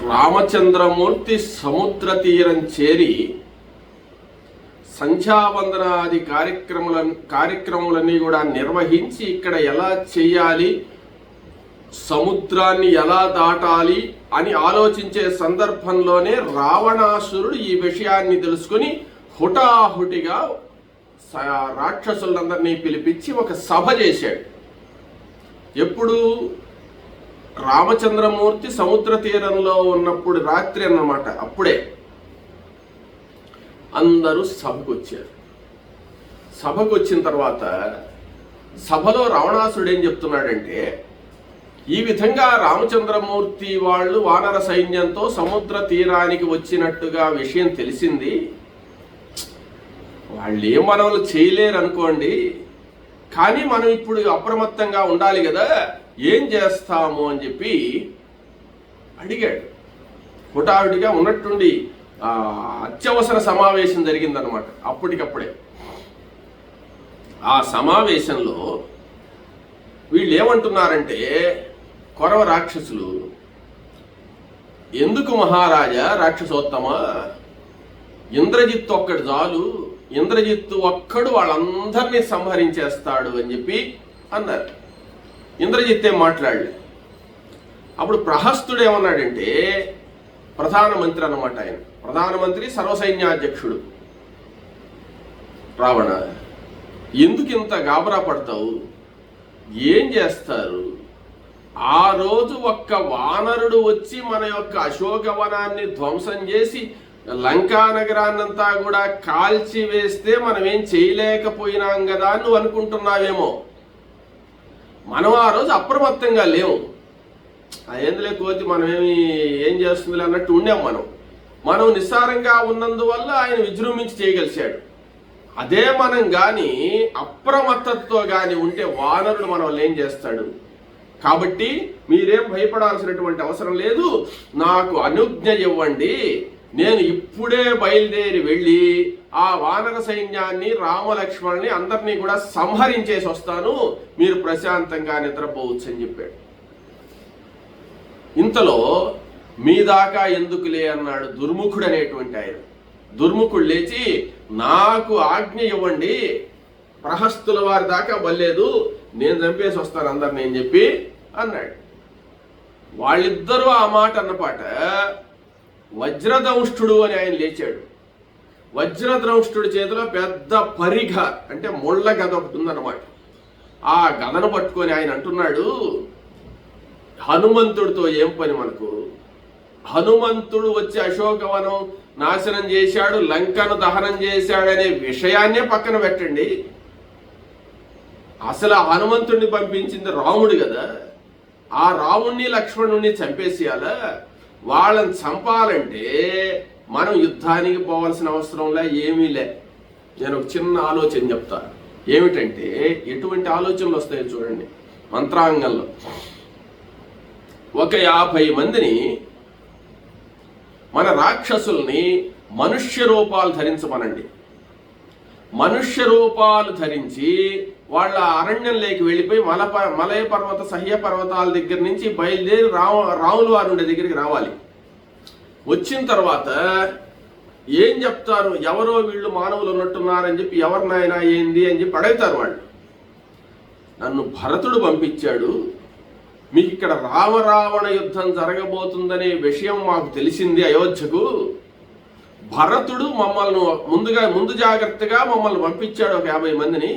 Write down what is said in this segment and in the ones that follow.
రామచంద్రమూర్తి సముద్ర తీరం చేరి సంధ్యావందనాది కార్యక్రమాలన్నీ కూడా నిర్వహించి ఇక్కడ ఎలా చేయాలి, సముద్రాన్ని ఎలా దాటాలి అని ఆలోచించే సందర్భంలోనే రావణాసురుడు ఈ విషయాన్ని తెలుసుకుని హుటాహుటిగా రాక్షసులందరినీ పిలిపించి ఒక సభ చేశాడు. ఎప్పుడు? రామచంద్రమూర్తి సముద్ర తీరంలో ఉన్నప్పుడు రాత్రి అన్నమాట. అప్పుడే అందరూ సభకు వచ్చారు. సభకు వచ్చిన తర్వాత సభలో రావణాసురుడు ఏం చెప్తున్నాడంటే, ఈ విధంగా రామచంద్రమూర్తి వాళ్ళు వానర సైన్యంతో సముద్ర తీరానికి వచ్చినట్టుగా విషయం తెలిసింది. వాళ్ళు ఏం మనవలు చేయలేరు అనుకోండి, కానీ మనం ఇప్పుడు అప్రమత్తంగా ఉండాలి కదా, ఏం చేస్తాము అని చెప్పి అడిగాడు. హుటాహుటిగా ఉన్నట్టుండి అత్యవసర సమావేశం జరిగిందనమాట. అప్పటికప్పుడే ఆ సమావేశంలో వీళ్ళు ఏమంటున్నారంటే, కొరవ రాక్షసులు, ఎందుకు మహారాజా రాక్షసోత్తమ, ఇంద్రజిత్తు ఒక్కడు చాలు, ఇంద్రజిత్తు ఒక్కడు వాళ్ళందరినీ సంహరించేస్తాడు అని చెప్పి అన్నారు. ఇంద్రజిత్ ఏం మాట్లాడలే. అప్పుడు ప్రహస్తుడు ఏమన్నాడంటే, ప్రధానమంత్రి అన్నమాట, ఆయన ప్రధానమంత్రి సర్వసైన్యాధ్యక్షుడు, రావణ ఎందుకు ఇంత గాబరా పడతావు, ఏం చేస్తారు, ఆ రోజు ఒక్క వానరుడు వచ్చి మన యొక్క అశోకవనాన్ని ధ్వంసం చేసి లంకా నగరాన్నంతా కూడా కాల్చి వేస్తే మనం ఏం చేయలేకపోయినాం కదా అని నువ్వు అనుకుంటున్నావేమో. మనం ఆ రోజు అప్రమత్తంగా లేవు, ఏందులే కోతి మనమేమి ఏం చేస్తుంది అన్నట్టు ఉండాం. మనం నిస్సారంగా ఉన్నందువల్ల ఆయన విజృంభించి చేయగలిశాడు. అదే మనం కానీ అప్రమత్తతో కానీ ఉంటే వానరుడు మన వల్ల ఏం చేస్తాడు. కాబట్టి మీరేం భయపడాల్సినటువంటి అవసరం లేదు, నాకు అనుజ్ఞ ఇవ్వండి, నేను ఇప్పుడే బయలుదేరి వెళ్ళి ఆ వానర సైన్యాన్ని రామలక్ష్మణుని అందరినీ కూడా సంహరించేసి వస్తాను, మీరు ప్రశాంతంగా నిద్రపోవచ్చు అని చెప్పాడు. ఇంతలో మీ దాకా ఎందుకులే అన్నాడు దుర్ముఖుడు అనేటువంటి ఆయన. దుర్ముఖుడు లేచి, నాకు ఆజ్ఞ ఇవ్వండి, ప్రహస్తుల వారి దాకా బల్లేదు, నేను చంపేసి వస్తాను అందరిని అని చెప్పి అన్నాడు. వాళ్ళిద్దరూ ఆ మాట అన్నపాట వజ్రదంష్టుడు అని ఆయన లేచాడు. వజ్రదంష్టుడి చేతిలో పెద్ద పరిఘ అంటే ముళ్ళ గద ఒకటి ఉందన్నమాట. ఆ గదను పట్టుకొని ఆయన అంటున్నాడు, హనుమంతుడితో ఏం పని మనకు, హనుమంతుడు వచ్చి అశోకవనం నాశనం చేశాడు, లంకను దహనం చేశాడనే విషయాన్నే పక్కన పెట్టండి, అసలు ఆ హనుమంతుడిని పంపించింది రాముడు కదా, ఆ రాముణ్ణి లక్ష్మణుణ్ణి చంపేసేయాలా, వాళ్ళని చంపాలంటే మనం యుద్ధానికి పోవాల్సిన అవసరంలే, ఏమీ లే. నేను ఒక చిన్న ఆలోచన చెప్తా, ఏమిటంటే ఎటువంటి ఆలోచనలు వస్తాయో చూడండి. మంత్రాంగంలో ఒక 50 మందిని మన రాక్షసుల్ని మనుష్య రూపాలు ధరించమనండి. మనుష్య రూపాలు ధరించి వాళ్ళ అరణ్యంలోకి వెళ్ళిపోయి మలయ పర్వత సహ్య పర్వతాల దగ్గర నుంచి బయలుదేరి రాముల వారి ఉండే దగ్గరికి రావాలి. వచ్చిన తర్వాత ఏం చెప్తారు, ఎవరో వీళ్ళు మానవులు ఉన్నట్టున్నారని చెప్పి, ఎవరినైనా ఏంది అని చెప్పి అడుగుతారు. వాళ్ళు, నన్ను భరతుడు పంపించాడు, మీకు ఇక్కడ రామరావణ యుద్ధం జరగబోతుందనే విషయం మాకు తెలిసింది అయోధ్యకు, భరతుడు మమ్మల్ని ముందు జాగ్రత్తగా మమ్మల్ని పంపించాడు, ఒక 50 మందిని.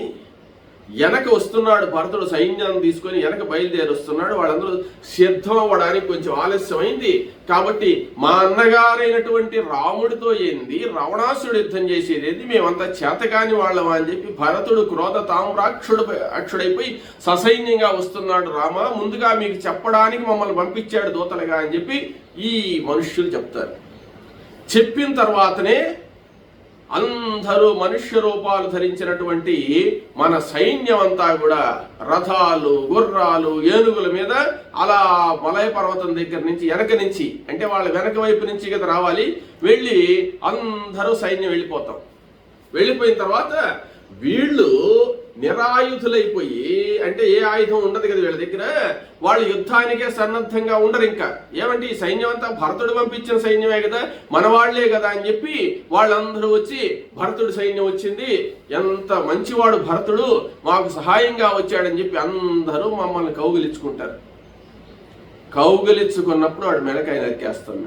వెనక వస్తున్నాడు భరతుడు, సైన్యాన్ని తీసుకొని వెనక బయలుదేరి వస్తున్నాడు. వాళ్ళందరూ సిద్ధం అవ్వడానికి కొంచెం ఆలస్యమైంది. కాబట్టి మా అన్నగారైనటువంటి రాముడితో ఏంది, రావణాసురుడు యుద్ధం చేసేది ఏంది, మేమంతా చేతకాని వాళ్ళమా అని చెప్పి భరతుడు క్రోధ తామ్రాక్షుడైపోయి ససైన్యంగా వస్తున్నాడు. రామ, ముందుగా మీకు చెప్పడానికి మమ్మల్ని పంపించాడు దూతలుగా అని చెప్పి ఈ మనుష్యులు చెప్తారు. చెప్పిన తర్వాతనే అందరూ మనుష్య రూపాలు ధరించినటువంటి మన సైన్యం అంతా కూడా రథాలు, గుర్రాలు, ఏనుగుల మీద అలా మలయ పర్వతం దగ్గర నుంచి వెనక నుంచి, అంటే వాళ్ళ వెనక వైపు నుంచి కదా రావాలి, వెళ్ళి అందరూ సైన్యం వెళ్ళిపోతాం. వెళ్ళిపోయిన తర్వాత వీళ్ళు నిరాయుధులైపోయి, అంటే ఏ ఆయుధం ఉండదు కదా వీళ్ళ దగ్గర, వాళ్ళు యుద్ధానికే సన్నద్ధంగా ఉండరు. ఇంకా ఏమంటే ఈ సైన్యం అంతా భరతుడు పంపించిన సైన్యమే కదా, మన వాళ్లే కదా అని చెప్పి వాళ్ళందరూ వచ్చి భరతుడి సైన్యం వచ్చింది, ఎంత మంచివాడు భరతుడు, మాకు సహాయంగా వచ్చాడని చెప్పి అందరూ మమ్మల్ని కౌగిలించుకుంటారు. కౌగిలించుకున్నప్పుడు వాడు మెడకాయ నరికేస్తాం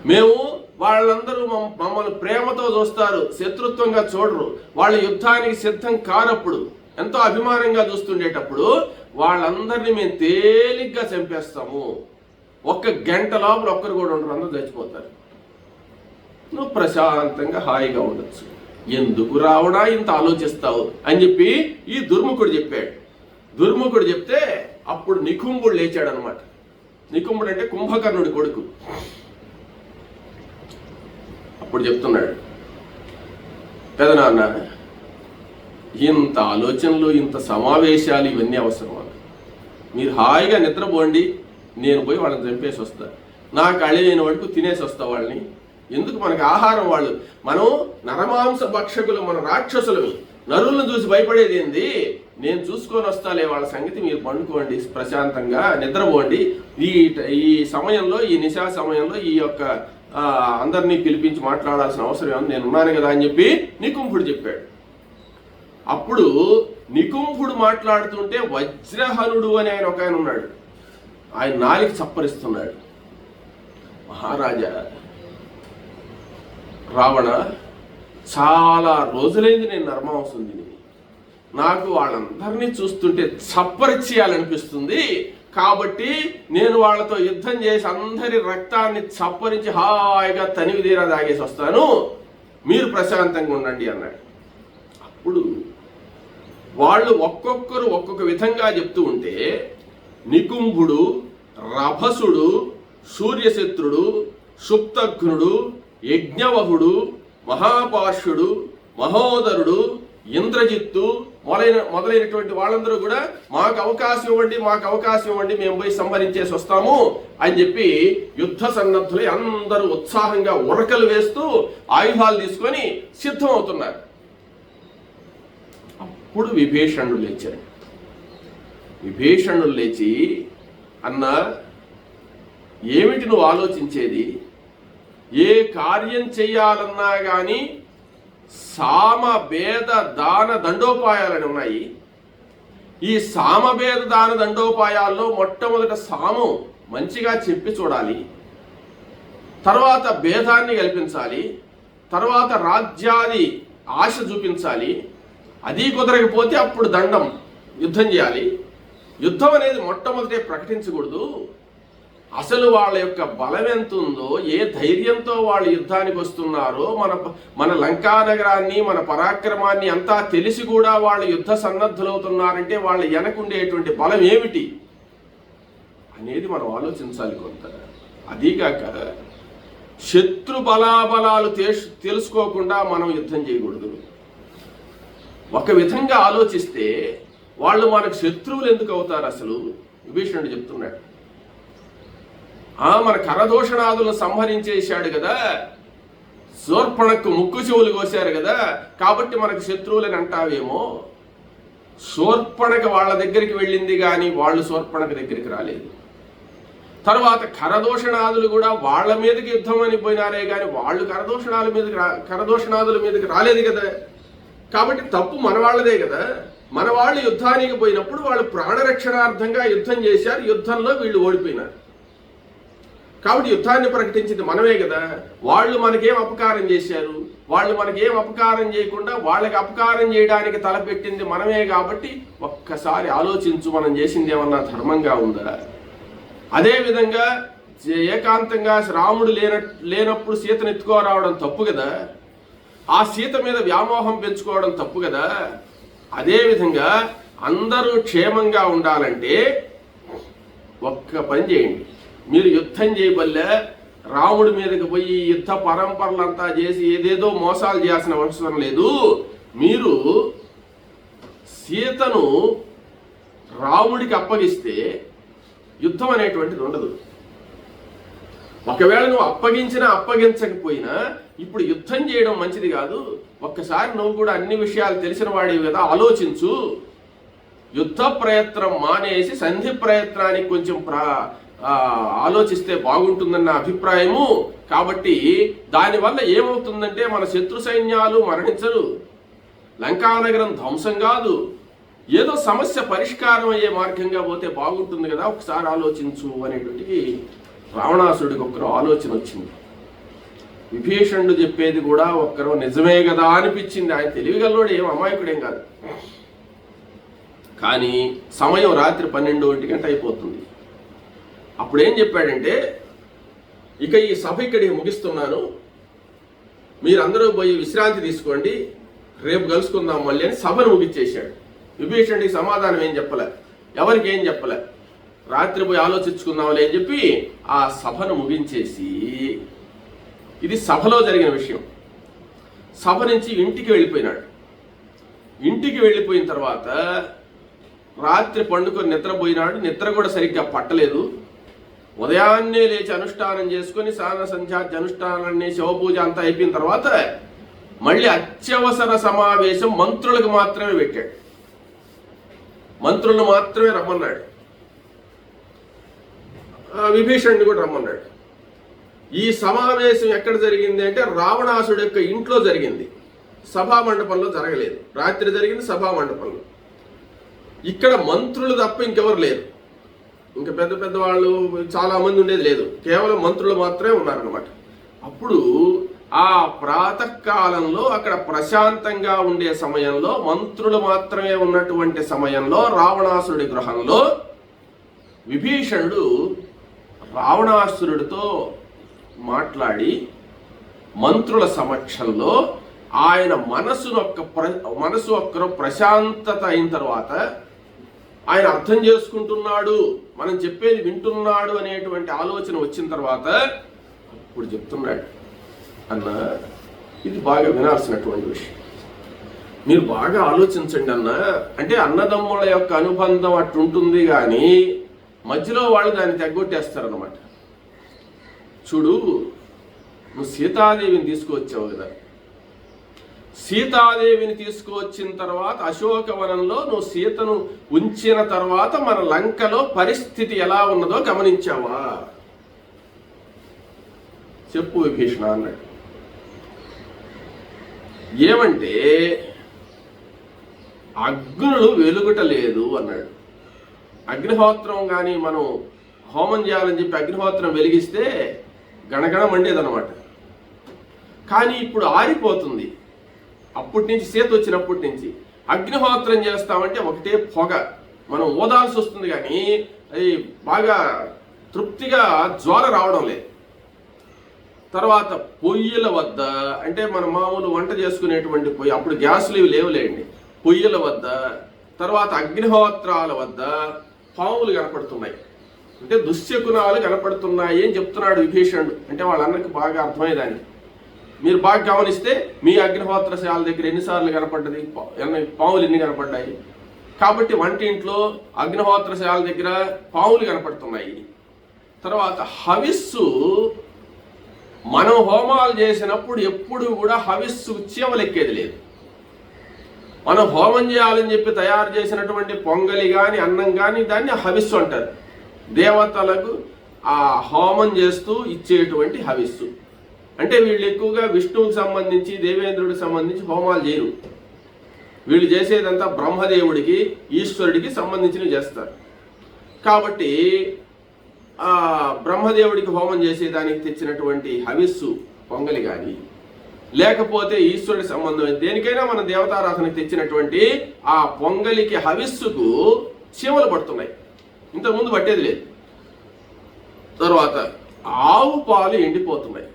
మేము. వాళ్ళందరూ మమ్మల్ని ప్రేమతో చూస్తారు, శత్రుత్వంగా చూడరు. వాళ్ళు యుద్ధానికి సిద్ధం కానప్పుడు, ఎంతో అభిమానంగా చూస్తుండేటప్పుడు వాళ్ళందరినీ మేము తేలిగ్గా చంపేస్తాము. 1 గంట లోపల ఒక్కరు కూడా ఉండరు, అందరూ చచ్చిపోతారు. నువ్వు ప్రశాంతంగా హాయిగా ఉండొచ్చు. ఎందుకు రావడా ఇంత ఆలోచిస్తావు అని చెప్పి ఈ దుర్ముఖుడు చెప్పాడు. దుర్ముఖుడు చెప్తే అప్పుడు నికుంభుడు లేచాడు అనమాట. నికుంభుడు అంటే కుంభకర్ణుడి కొడుకు. అప్పుడు చెప్తున్నాడు, పెదనాన్న ఇంత ఆలోచనలు, ఇంత సమావేశాలు ఇవన్నీ అవసరమా? మీరు హాయిగా నిద్రపోండి, నేను పోయి వాళ్ళని చంపేసి వస్తా. నా కళైన వరకు తినేసి వస్తా వాళ్ళని. ఎందుకు మనకు ఆహారం? వాళ్ళు మనం నరమాంస భక్షకులు, మన రాక్షసులమి. నరులను చూసి భయపడేది ఏంది? నేను చూసుకొని వస్తాలే వాళ్ళ సంగతి, మీరు పండుకోండి, ప్రశాంతంగా నిద్రపోండి. ఈ సమయంలో, ఈ నిశా సమయంలో ఈ యొక్క అందరినీ పిలిపించి మాట్లాడాల్సిన అవసరం ఏమో, నేను ఉన్నాను కదా అని చెప్పి నికుంభుడు చెప్పాడు. అప్పుడు నికుంభుడు మాట్లాడుతుంటే వజ్రహనుడు అని ఒక ఆయన ఉన్నాడు. ఆయన నాలిక చప్పరిస్తున్నాడు. మహారాజా రావణ, చాలా రోజులైంది నేను నరమాంసం తిని. నాకు వాళ్ళందరినీ చూస్తుంటే చప్పరిచేయాలనిపిస్తుంది. కాబట్టి నేను వాళ్ళతో యుద్ధం చేసి అందరి రక్తాన్ని చప్పరించి హాయిగా తనివి తీరా తాగేసి వస్తాను, మీరు ప్రశాంతంగా ఉండండి అన్నాడు. అప్పుడు వాళ్ళు ఒక్కొక్కరు ఒక్కొక్క విధంగా చెప్తూ ఉంటే నికుంభుడు, రభసుడు, సూర్యశత్రుడు, సుప్తఘ్నుడు, యజ్ఞవహుడు, మహాపార్షుడు, మహోదరుడు, ఇంద్రజిత్తు మొదలైనటువంటి వాళ్ళందరూ కూడా మాకు అవకాశం ఇవ్వండి, మేము పోయి సంహరించేసి వస్తాము అని చెప్పి యుద్ధ సన్నద్ధులై అందరూ ఉత్సాహంగా ఉరకలు వేస్తూ ఆయుధాలు తీసుకొని సిద్ధం అవుతున్నారు. అప్పుడు విభీషణుడు లేచాడు. విభీషణుడు లేచి, అన్న ఏమిటి నువ్వు ఆలోచించేది? ఏ కార్యం చెయ్యాలన్నా కానీ సామభేద దాన దండోపాయాలని ఉన్నాయి. ఈ సామభేద దాన దండోపాయాల్లో మొట్టమొదట సామం మంచిగా చెప్పి చూడాలి, తర్వాత భేదాన్ని కల్పించాలి, తర్వాత రాజ్యాది ఆశ చూపించాలి. అది కుదరకపోతే అప్పుడు దండం, యుద్ధం చేయాలి. యుద్ధం అనేది మొట్టమొదటే ప్రకటించకూడదు. అసలు వాళ్ళ యొక్క బలం ఎంత ఉందో, ఏ ధైర్యంతో వాళ్ళు యుద్ధానికి వస్తున్నారో, మన లంకా నగరాన్ని, మన పరాక్రమాన్ని అంతా తెలిసి కూడా వాళ్ళు యుద్ధ సన్నద్ధులవుతున్నారంటే వాళ్ళ వెనకుండేటువంటి బలం ఏమిటి అనేది మనం ఆలోచించాలి కొంత. అదీగాక శత్రు బలాబలాలు తెలుసుకోకుండా మనం యుద్ధం చేయకూడదు. ఒక విధంగా ఆలోచిస్తే వాళ్ళు మనకు శత్రువులు ఎందుకు అవుతారు? అసలు విభీషణుడు చెప్తున్నాడు, మన కరదూషణాదులను సంహరించేశాడు కదా, శూర్పణకు ముక్కు చెవులు కోశారు కదా, కాబట్టి మనకు శత్రువులని అంటావేమో. శూర్పణక వాళ్ళ దగ్గరికి వెళ్ళింది కానీ వాళ్ళు శూర్పణక దగ్గరికి రాలేదు. తర్వాత కరదూషణాదులు కూడా వాళ్ళ మీదకి యుద్ధం అని పోయినారే కానీ వాళ్ళు కరదూషణాదుల మీదకి రాలేదు కదా. కాబట్టి తప్పు మన వాళ్ళదే కదా. మన వాళ్ళు యుద్ధానికి పోయినప్పుడు వాళ్ళు ప్రాణరక్షణార్థంగా యుద్ధం చేశారు, యుద్ధంలో వీళ్ళు ఓడిపోయినారు. కాబట్టి యుద్ధాన్ని ప్రకటించింది మనమే కదా. వాళ్ళు మనకేం అపకారం చేశారు? వాళ్ళు మనకేం అపకారం చేయకుండా వాళ్ళకి అపకారం చేయడానికి తలపెట్టింది మనమే. కాబట్టి ఒక్కసారి ఆలోచించు, మనం చేసింది ఏమన్నా ధర్మంగా ఉందా? అదేవిధంగా ఏకాంతంగా రాముడు లేనప్పుడు సీతను ఎత్తుకోరావడం తప్పు కదా. ఆ సీత మీద వ్యామోహం పెంచుకోవడం తప్పు కదా. అదేవిధంగా అందరూ క్షేమంగా ఉండాలంటే ఒక్క పని చేయండి, మీరు యుద్ధం చేయబల్లే రాముడి మీదకి పోయి యుద్ధ పరంపరలంతా చేసి ఏదేదో మోసాలు చేయాల్సిన అవసరం లేదు. మీరు సీతను రాముడికి అప్పగిస్తే యుద్ధం అనేటువంటిది ఉండదు. ఒకవేళ నువ్వు అప్పగించినా అప్పగించకపోయినా ఇప్పుడు యుద్ధం చేయడం మంచిది కాదు. ఒక్కసారి నువ్వు కూడా అన్ని విషయాలు తెలిసిన వాడివి కదా, ఆలోచించు. యుద్ధ ప్రయత్నం మానేసి సంధి ప్రయత్నానికి కొంచెం ఆలోచిస్తే బాగుంటుందన్న అభిప్రాయము. కాబట్టి దానివల్ల ఏమవుతుందంటే మన శత్రు సైన్యాలు మరణించరు, లంకానగరం ధ్వంసం కాదు, ఏదో సమస్య పరిష్కారం అయ్యే మార్గంగా పోతే బాగుంటుంది కదా, ఒకసారి ఆలోచించు అనేటువంటి రావణాసుడికి ఒక్కరో ఆలోచన వచ్చింది. విభీషణుడు చెప్పేది కూడా ఒక్కరో నిజమే కదా అనిపించింది. ఆయన తెలివిగల్లోడు, ఏం అమాయకుడేం కాదు. కానీ సమయం రాత్రి 12 అయిపోతుంది. అప్పుడు ఏం చెప్పాడంటే, ఇక ఈ సభ ఇక్కడికి ముగిస్తున్నాను, మీరందరూ పోయి విశ్రాంతి తీసుకోండి, రేపు కలుసుకుందాం మళ్ళీ అని సభను ముగిచ్చేశాడు. విభీషణుడికి సమాధానం ఏం చెప్పలే, ఎవరికి ఏం చెప్పలే, రాత్రి పోయి ఆలోచించుకుందాంలే అని చెప్పి ఆ సభను ముగించేసి, ఇది సభలో జరిగిన విషయం. సభ నుంచి ఇంటికి వెళ్ళిపోయినాడు. ఇంటికి వెళ్ళిపోయిన తర్వాత రాత్రి పండుకొని నిద్రపోయినాడు. నిద్ర కూడా సరిగ్గా పట్టలేదు. ఉదయాన్నే లేచి అనుష్ఠానం చేసుకొని స్నాన సంధ్యాది అనుష్ఠానాన్ని శివపూజ అంతా అయిపోయిన తర్వాత మళ్ళీ అత్యవసర సమావేశం మంత్రులకు మాత్రమే పెట్టాడు. మంత్రులను మాత్రమే రమ్మన్నాడు. విభీషణుని కూడా రమ్మన్నాడు. ఈ సమావేశం ఎక్కడ జరిగింది అంటే రావణాసుడి యొక్క ఇంట్లో జరిగింది, సభా మండపంలో జరగలేదు. రాత్రి జరిగింది సభా మండపంలో. ఇక్కడ మంత్రులు తప్ప ఇంకెవరు లేరు, ఇంకా పెద్ద పెద్ద వాళ్ళు చాలా మంది ఉండేది లేదు, కేవలం మంత్రులు మాత్రమే ఉన్నారన్నమాట. అప్పుడు ఆ ప్రాతకాలంలో అక్కడ ప్రశాంతంగా ఉండే సమయంలో, మంత్రులు మాత్రమే ఉన్నటువంటి సమయంలో రావణాసురుడి గృహంలో విభీషణుడు రావణాసురుడితో మాట్లాడి మంత్రుల సమక్షంలో ఆయన మనసు ఒక్కరు ప్రశాంతత అయిన తర్వాత, ఆయన అర్థం చేసుకుంటున్నాడు, మనం చెప్పేది వింటున్నాడు అనేటువంటి ఆలోచన వచ్చిన తర్వాత అప్పుడు చెప్తున్నాడు, అన్న ఇది బాగా వినాల్సినటువంటి విషయం, మీరు బాగా ఆలోచించండి అన్న. అంటే అన్నదమ్ముల యొక్క అనుబంధం అట్టుంటుంది, కానీ మధ్యలో వాళ్ళు దాన్ని తెగ్గొట్టేస్తారన్నమాట. చూడు, నువ్వు సీతాదేవిని తీసుకువచ్చావు కదా, సీతాదేవిని తీసుకువచ్చిన తర్వాత అశోకవనంలో నువ్వు సీతను ఉంచిన తర్వాత మన లంకలో పరిస్థితి ఎలా ఉన్నదో గమనించావా? చెప్పు విభీషణ అన్నాడు. ఏమంటే అగ్నులు వెలుగుటలేదు అన్నాడు. అగ్నిహోత్రం కానీ మనం హోమం చేయాలని చెప్పి అగ్నిహోత్రం వెలిగిస్తే గణగణ మండేదన్నమాట. కానీ ఇప్పుడు ఆరిపోతుంది. అప్పటి నుంచి సీత వచ్చినప్పటి నుంచి అగ్నిహోత్రం చేస్తామంటే ఒకటే పొగ, మనం ఓదాల్సి వస్తుంది, కానీ అది బాగా తృప్తిగా జ్వాల రావడం లేదు. తర్వాత పొయ్యిల వద్ద, అంటే మన మామూలు వంట చేసుకునేటువంటి పొయ్యి, అప్పుడు గ్యాసులు ఇవి లేవులేండి, పొయ్యిల వద్ద, తర్వాత అగ్నిహోత్రాల వద్ద పాములు కనపడుతున్నాయి, అంటే దుశ్శకునాలు కనపడుతున్నాయి అని చెప్తున్నాడు విభీషణుడు. అంటే వాళ్ళందరికీ బాగా అర్థమయ్యేదానికి. మీరు బాగా గమనిస్తే మీ అగ్నిహోత్రశాల దగ్గర ఎన్నిసార్లు కనపడ్డది, పాములు ఎన్ని కనపడ్డాయి. కాబట్టి వంటింట్లో అగ్నిహోత్రశాల దగ్గర పాములు కనపడుతున్నాయి. తర్వాత హవిస్సు, మనం హోమాలు చేసినప్పుడు ఎప్పుడు కూడా హవిస్సు చీమలెక్కేది లేదు. మనం హోమం చేయాలని చెప్పి తయారు చేసినటువంటి పొంగలి కానీ అన్నం కానీ దాన్ని హవిస్సు అంటారు. దేవతలకు ఆ హోమం చేస్తూ ఇచ్చేటువంటి హవిస్సు. అంటే వీళ్ళు ఎక్కువగా విష్ణువుకి సంబంధించి, దేవేంద్రుడికి సంబంధించి హోమాలు చేయరు. వీళ్ళు చేసేదంతా బ్రహ్మదేవుడికి, ఈశ్వరుడికి సంబంధించినవి చేస్తారు. కాబట్టి ఆ బ్రహ్మదేవుడికి హోమం చేసేదానికి తెచ్చినటువంటి హవిస్సు పొంగలి కానీ, లేకపోతే ఈశ్వరుడి సంబంధం దేనికైనా మన దేవతారాధనకి తెచ్చినటువంటి ఆ పొంగలికి హవిస్సుకు చీమలు పడుతున్నాయి, ఇంతకుముందు పట్టేది లేదు. తర్వాత ఆవు పాలు ఎండిపోతున్నాయి.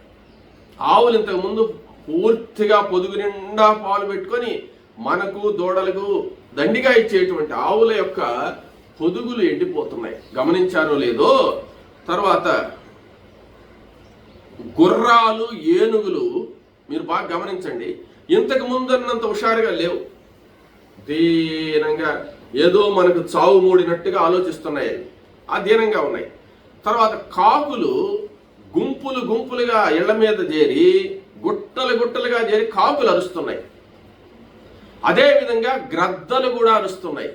ఆవులు ఇంతకుముందు పూర్తిగా పొదుగు నిండా పాలు పెట్టుకొని మనకు దూడలకు దండిగా ఇచ్చేటువంటి ఆవుల యొక్క పొదుగులు ఎండిపోతున్నాయి, గమనించారో లేదో. తర్వాత గుర్రాలు, ఏనుగులు మీరు బాగా గమనించండి, ఇంతకు ముందన్నంత హుషారుగా లేవు, దీనంగా ఏదో మనకు చావు మూడినట్టుగా ఆలోచిస్తున్నాయి, అధీనంగా ఉన్నాయి. తర్వాత కాకులు గుంపులుగా ఇళ్ల మీద చేరి గుట్టలుగా చేరి కాకులు అరుస్తున్నాయి. అదేవిధంగా గ్రద్దలు కూడా అరుస్తున్నాయి.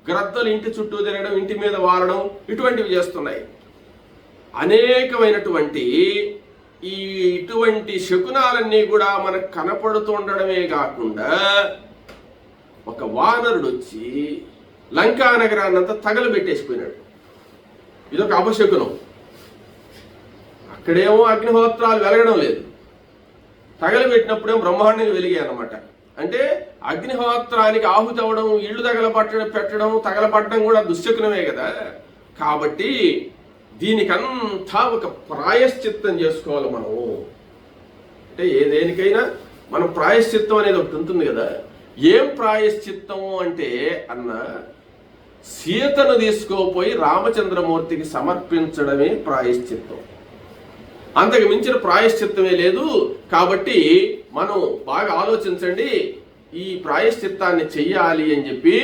గ్రద్దలు ఇంటి చుట్టూ తిరగడం, ఇంటి మీద వాలడం, ఇటువంటివి చేస్తున్నాయి. అనేకమైనటువంటి ఇటువంటి శకునాలన్నీ కూడా మనకు కనపడుతుండడమే కాకుండా ఒక వానరుడు వచ్చి లంకా నగరాన్నంతా తగలబెట్టేసిపోయినాడు. ఇదొక అపశకునం. అక్కడేమో అగ్నిహోత్రాలు వెలగడం లేదు, తగలబెట్టినప్పుడేమో బ్రహ్మాండంగా వెలిగాయి అన్నమాట. అంటే అగ్నిహోత్రానికి ఆహుతి అవ్వడం, ఇళ్ళు తగలపట్టడం కూడా దుశ్శకునమే కదా. కాబట్టి దీనికంతా ఒక ప్రాయశ్చిత్తం చేసుకోవాలి మనము. అంటే దేనికైనా మనం ప్రాయశ్చిత్తం అనేది ఒకటి ఉంటుంది కదా. ఏం ప్రాయశ్చిత్తము అంటే సీతను తీసుకోపోయి రామచంద్రమూర్తికి సమర్పించడమే ప్రాయశ్చిత్తం. అంతకు మించిన ప్రాయశ్చిత్తమే లేదు. కాబట్టి మనం బాగా ఆలోచించండి, ఈ ప్రాయశ్చిత్తాన్ని చెయ్యాలి అని చెప్పి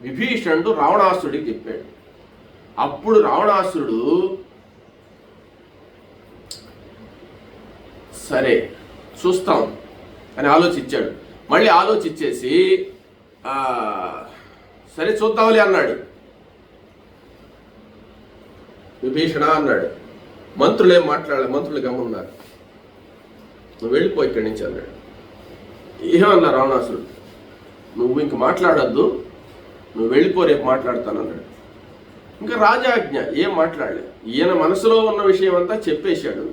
విభీషణుడు రావణాసురుడికి చెప్పాడు. అప్పుడు రావణాసురుడు సరే చూస్తాం అని ఆలోచించాడు. మళ్ళీ ఆలోచించేసి సరే చూద్దాంలే అన్నాడు. విభీషణ అన్నాడు. మంత్రులు ఏం మాట్లాడాలి, మంత్రులు గమనున్నారు. నువ్వు వెళ్ళిపో ఇక్కడి నుంచి అన్నాడు. ఏమన్నా రావణాసురుడు, నువ్వు ఇంక మాట్లాడద్దు, నువ్వు వెళ్ళిపో, రేపు మాట్లాడతానన్నాడు. ఇంకా రాజాజ్ఞ, ఏం మాట్లాడలేదు. ఈయన మనసులో ఉన్న విషయం అంతా చెప్పేశాడు.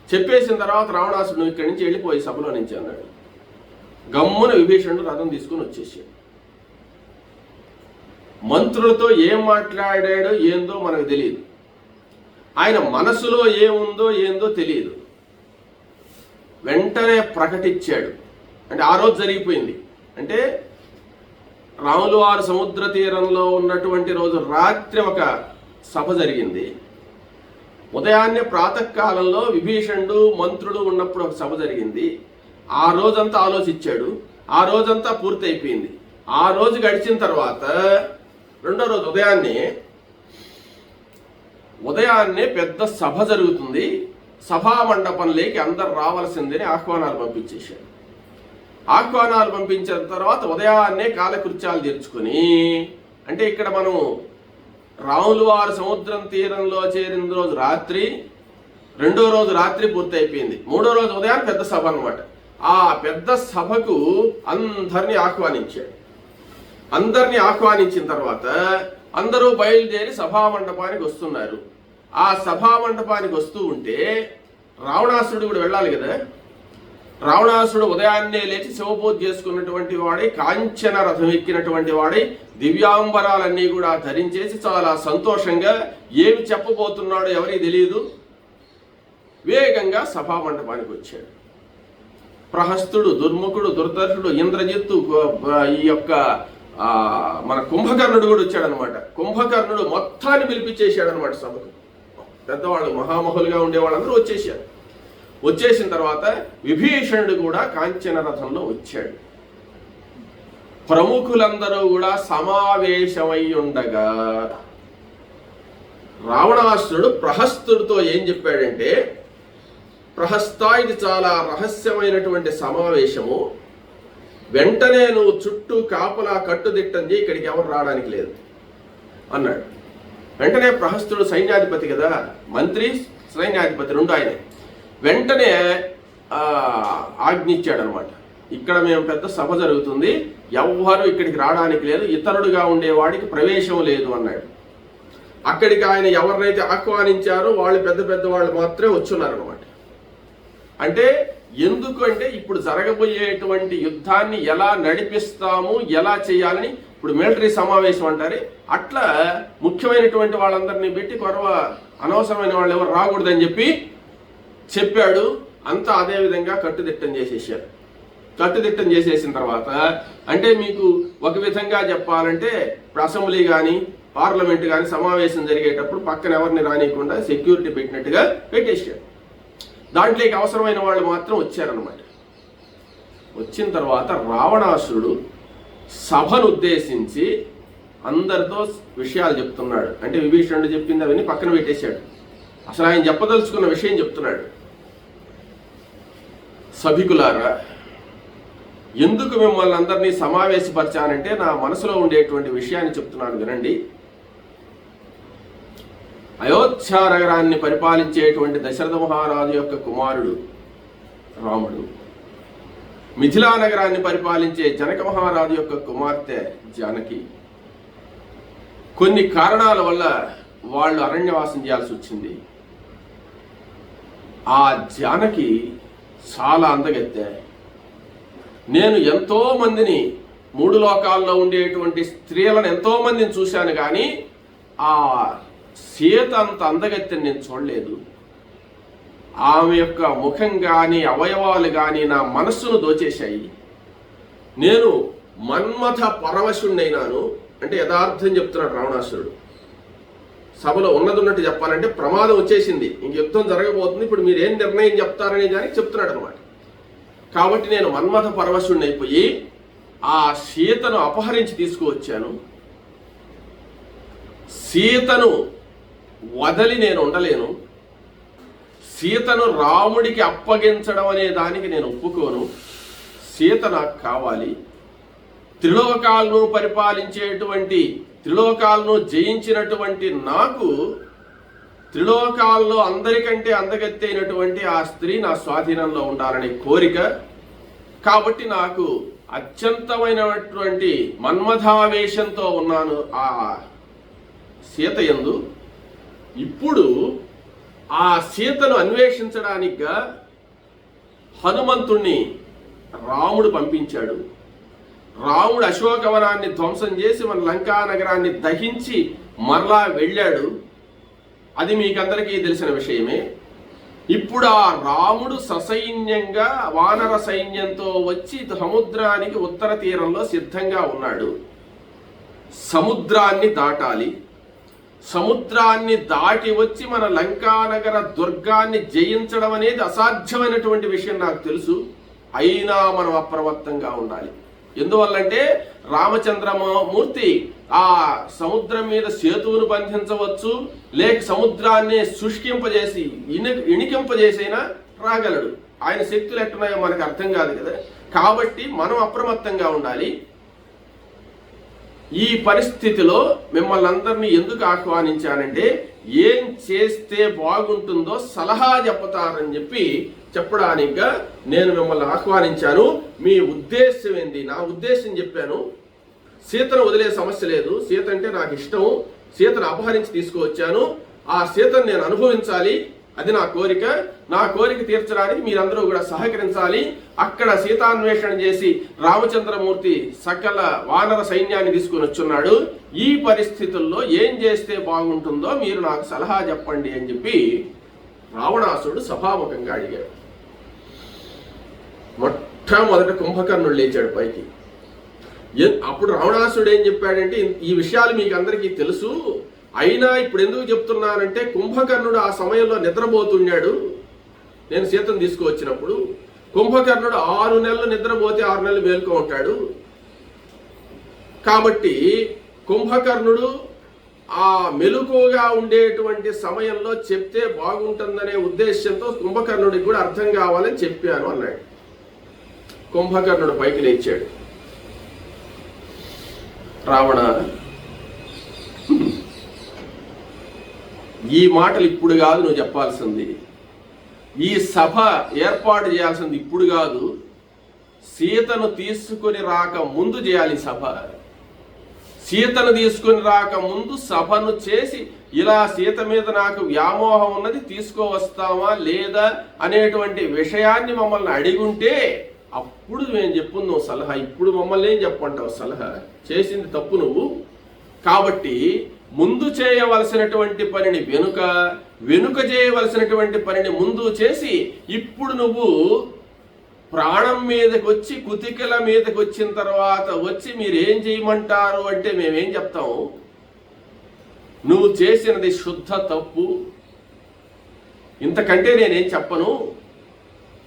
చెప్పేసిన తర్వాత రావణాసుడు నువ్వు ఇక్కడి నుంచి వెళ్ళిపోయి సభలో నుంచి అన్నాడు. గమ్మున విభీషణుడు రథం తీసుకుని వచ్చేసాడు. మంత్రులతో ఏం మాట్లాడాడో ఏందో మనకు తెలియదు, ఆయన మనసులో ఏముందో ఏందో తెలియదు. వెంటనే ప్రకటించాడు. అంటే ఆ రోజు జరిగిపోయింది. అంటే రాములు వారు సముద్ర తీరంలో ఉన్నటువంటి రోజు రాత్రి ఒక సభ జరిగింది. ఉదయాన్నే ప్రాతకాలంలో విభీషణుడు మంత్రులు ఉన్నప్పుడు ఒక సభ జరిగింది. ఆ రోజంతా ఆలోచించాడు. ఆ రోజంతా పూర్తయిపోయింది. ఆ రోజు గడిచిన తర్వాత రెండో రోజు ఉదయాన్నే పెద్ద సభ జరుగుతుంది, సభా మండపంలోకి అందరు రావాల్సిందని ఆహ్వానాలు పంపించేశాడు. ఆహ్వానాలు పంపించిన తర్వాత ఉదయాన్నే కాలకృత్యాలు తీర్చుకొని, అంటే ఇక్కడ మనం రాములు వారు సముద్రం తీరంలో చేరిన రోజు రాత్రి, రెండో రోజు రాత్రి పూర్తయిపోయింది. మూడో రోజు ఉదయాన్ని పెద్ద సభ అన్నమాట. ఆ పెద్ద సభకు అందరినీ ఆహ్వానించాడు. అందరినీ ఆహ్వానించిన తర్వాత అందరూ బయలుదేరి సభా మండపానికి వస్తున్నారు. ఆ సభా మండపానికి వస్తూ ఉంటే రావణాసురుడు కూడా వెళ్ళాలి కదా. రావణాసురుడు ఉదయాన్నే లేచి శివపూజ చేసుకున్నటువంటి వాడై, కాంచన రథం ఎక్కినటువంటి వాడై, దివ్యాంబరాలన్నీ కూడా ధరించేసి చాలా సంతోషంగా ఏమి చెప్పబోతున్నాడో ఎవరికి తెలియదు, వేగంగా సభా మండపానికి వచ్చాడు. ప్రహస్తుడు, దుర్ముఖుడు, దుర్దర్శుడు, ఇంద్రజిత్తు, ఈ యొక్క మన కుంభకర్ణుడు కూడా వచ్చాడనమాట. కుంభకర్ణుడు మొత్తాన్ని పిలిపించేశాడు అనమాట సభకు. పెద్దవాళ్ళు, మహామహులుగా ఉండే వాళ్ళందరూ వచ్చేసారు. వచ్చేసిన తర్వాత విభీషణుడు కూడా కాంచన రథంలో వచ్చాడు. ప్రముఖులందరూ కూడా సమావేశమై ఉండగా రావణాసురుడు ప్రహస్తుడితో ఏం చెప్పాడంటే, ప్రహస్త, ఇది చాలా రహస్యమైనటువంటి సమావేశము, వెంటనే నువ్వు చుట్టూ కాపలా కట్టుదిట్టంది, ఇక్కడికి ఎవరు రావడానికి లేదు అన్నాడు. వెంటనే ప్రహస్తుడు సైన్యాధిపతి కదా, మంత్రి సైన్యాధిపతి రెండు ఆయన, వెంటనే ఆజ్ఞించాడు అనమాట. ఇక్కడ మేము పెద్ద సభ జరుగుతుంది, ఎవ్వరూ ఇక్కడికి రావడానికి లేదు, ఇతరుడుగా ఉండేవాడికి ప్రవేశం లేదు అన్నాడు. అక్కడికి ఆయన ఎవరినైతే ఆహ్వానించారో వాళ్ళు పెద్ద పెద్ద వాళ్ళు మాత్రమే వచ్చున్నారనమాట. అంటే ఎందుకు అంటే ఇప్పుడు జరగబోయేటువంటి యుద్ధాన్ని ఎలా నడిపిస్తాము, ఎలా చేయాలని, ఇప్పుడు మిలిటరీ సమావేశం అంటారే అట్లా ముఖ్యమైనటువంటి వాళ్ళందరినీ పెట్టి అనవసరమైన వాళ్ళు ఎవరు రాకూడదని చెప్పాడు. అంతా అదే విధంగా కట్టుదిట్టం చేసేసారు. కట్టుదిట్టం చేసేసిన తర్వాత, అంటే మీకు ఒక విధంగా చెప్పాలంటే ఇప్పుడు అసెంబ్లీ కానీ పార్లమెంట్ కానీ సమావేశం జరిగేటప్పుడు పక్కన ఎవరిని రానియకుండా సెక్యూరిటీ పెట్టినట్టుగా పెట్టేశారు. దాంట్లోకి అవసరమైన వాళ్ళు మాత్రం వచ్చారనమాట. వచ్చిన తర్వాత రావణాసురుడు సభను ఉద్దేశించి అందరితో విషయాలు చెప్తున్నాడు. అంటే విభీషణుడు చెప్పింది అవన్నీ పక్కన పెట్టేశాడు. అసలు ఆయన చెప్పదలుచుకున్న విషయం చెప్తున్నాడు. సభికులారా, ఎందుకు మిమ్మల్ని అందరినీ సమావేశపరిచానంటే నా మనసులో ఉండేటువంటి విషయాన్ని చెప్తున్నాను వినండి. అయోధ్య నగరాన్ని పరిపాలించేటువంటి దశరథ మహారాజు యొక్క కుమారుడు రాముడు, మిథిలా నగరాన్ని పరిపాలించే జనక మహారాజు యొక్క కుమార్తె జానకి కొన్ని కారణాల వల్ల వాళ్ళు అరణ్యవాసం చేయాల్సి వచ్చింది. ఆ జానకి చాలా అందగత్తె. నేను ఎంతో మందిని, 3 లోకాల్లో ఉండేటువంటి స్త్రీలను ఎంతో మందిని చూశాను, కానీ ఆ సీత అంత అందగత్తెని నేను చూడలేదు. ఆమె యొక్క ముఖం కానీ అవయవాలు కానీ నా మనస్సును దోచేశాయి. నేను మన్మథ పరవశుణ్ణైనాను. అంటే యథార్థం చెప్తున్నాడు రావణాసురుడు. సభలో ఉన్నట్టు చెప్పాలంటే ప్రమాదం వచ్చేసింది, ఇంక యుద్ధం జరగబోతుంది, ఇప్పుడు మీరు ఏం నిర్ణయం చెప్తారనే దానికి చెప్తున్నాడు అనమాట. కాబట్టి నేను మన్మథ పరవశుణ్ణైపోయి ఆ సీతను అపహరించి తీసుకువచ్చాను. సీతను వదలి నేను ఉండలేను. సీతను రాముడికి అప్పగించడం అనే దానికి నేను ఒప్పుకోను. సీత నాకు కావాలి. త్రిలోకాలను పరిపాలించేటువంటి, త్రిలోకాలను జయించినటువంటి నాకు త్రిలోకాల్లో అందరికంటే అందగత్తైనటువంటి ఆ స్త్రీ నా స్వాధీనంలో ఉండాలనే కోరిక. కాబట్టి నాకు అత్యంతమైనటువంటి మన్మథావేశంతో ఉన్నాను ఆ సీత యందు. ఇప్పుడు ఆ సీతను అన్వేషించడానికిగా హనుమంతుణ్ణి రాముడు పంపించాడు. రాముడు అశోకవనాన్ని ధ్వంసం చేసి మన లంకా నగరాన్ని దహించి మరలా వెళ్ళాడు. అది మీకందరికీ తెలిసిన విషయమే. ఇప్పుడు ఆ రాముడు ససైన్యంగా వానర సైన్యంతో వచ్చి సముద్రానికి ఉత్తర తీరంలో సిద్ధంగా ఉన్నాడు. సముద్రాన్ని దాటాలి. సముద్రాన్ని దాటి వచ్చి మన లంకానగర దుర్గాన్ని జయించడం అనేది అసాధ్యమైనటువంటి విషయం నాకు తెలుసు. అయినా మనం అప్రమత్తంగా ఉండాలి. ఎందువల్లంటే రామచంద్రమూర్తి ఆ సముద్రం మీద సేతువును బంధించవచ్చు, లేక సముద్రాన్ని శుష్కింపజేసి ఇణికింపజేసైనా రాగలడు. ఆయన శక్తులు ఎట్టున్నాయో మనకు అర్థం కాదు కదా. కాబట్టి మనం అప్రమత్తంగా ఉండాలి. ఈ పరిస్థితిలో మిమ్మల్ని అందరినీ ఎందుకు ఆహ్వానించానంటే ఏం చేస్తే బాగుంటుందో సలహా చెప్తారని చెప్పడానికిగా నేను మిమ్మల్ని ఆహ్వానించాను. మీ ఉద్దేశం ఏంది? నా ఉద్దేశం చెప్పాను. సీతను వదిలే సమస్య లేదు. సీత అంటే నాకు ఇష్టం. సీతను అపహరించి తీసుకువచ్చాను. ఆ సీతను నేను అనుభవించాలి. అది నా కోరిక. నా కోరిక తీర్చడానికి మీరందరూ కూడా సహకరించాలి. అక్కడ సీతాన్వేషణ చేసి రామచంద్రమూర్తి సకల వానర సైన్యాన్ని తీసుకుని వచ్చున్నాడు. ఈ పరిస్థితుల్లో ఏం చేస్తే బాగుంటుందో మీరు నాకు సలహా చెప్పండి అని చెప్పి రావణాసురుడు సభాముఖంగా అడిగాడు. మొట్టమొదట కుంభకర్ణుడు లేచాడు పైకి. అప్పుడు రావణాసురుడు ఏం చెప్పాడంటే, ఈ విషయాలు మీకు అందరికీ తెలుసు, అయినా ఇప్పుడు ఎందుకు చెప్తున్నానంటే కుంభకర్ణుడు ఆ సమయంలో నిద్రపోతున్నాడు. నేను సీతను తీసుకువచ్చినప్పుడు కుంభకర్ణుడు 6 నెలలు నిద్రపోతే 6 నెలలు మేలుకో ఉంటాడు. కాబట్టి కుంభకర్ణుడు ఆ మెలకువగా ఉండేటువంటి సమయంలో చెప్తే బాగుంటుందనే ఉద్దేశంతో కుంభకర్ణుడికి కూడా అర్థం కావాలని చెప్పాను అన్నాడు. కుంభకర్ణుడు పైకి లేచాడు. రావణ, ఈ మాటలు ఇప్పుడు కాదు నువ్వు చెప్పాల్సింది. ఈ సభ ఏర్పాటు చేయాల్సింది ఇప్పుడు కాదు. సీతను తీసుకుని రాక ముందు చేయాలి సభ. సీతను తీసుకుని రాక ముందు సభను చేసి ఇలా సీత మీద నాకు వ్యామోహం ఉన్నది, తీసుకోవస్తావా లేదా అనేటువంటి విషయాన్ని మమ్మల్ని అడిగుంటే అప్పుడు మేము చెప్పుందాం సలహా. ఇప్పుడు మమ్మల్ని ఏం చెప్పంటావు సలహా? చేసింది తప్పు నువ్వు. కాబట్టి ముందు చేయవలసినటువంటి పనిని వెనుక చేయవలసినటువంటి పనిని ముందు చేసి ఇప్పుడు నువ్వు ప్రాణం మీదకి వచ్చి కుతికల మీదకి వచ్చిన తర్వాత వచ్చి మీరేం చేయమంటారు అంటే మేమేం చెప్తాము? నువ్వు చేసినది శుద్ధ తప్పు, ఇంతకంటే నేనేం చెప్పను.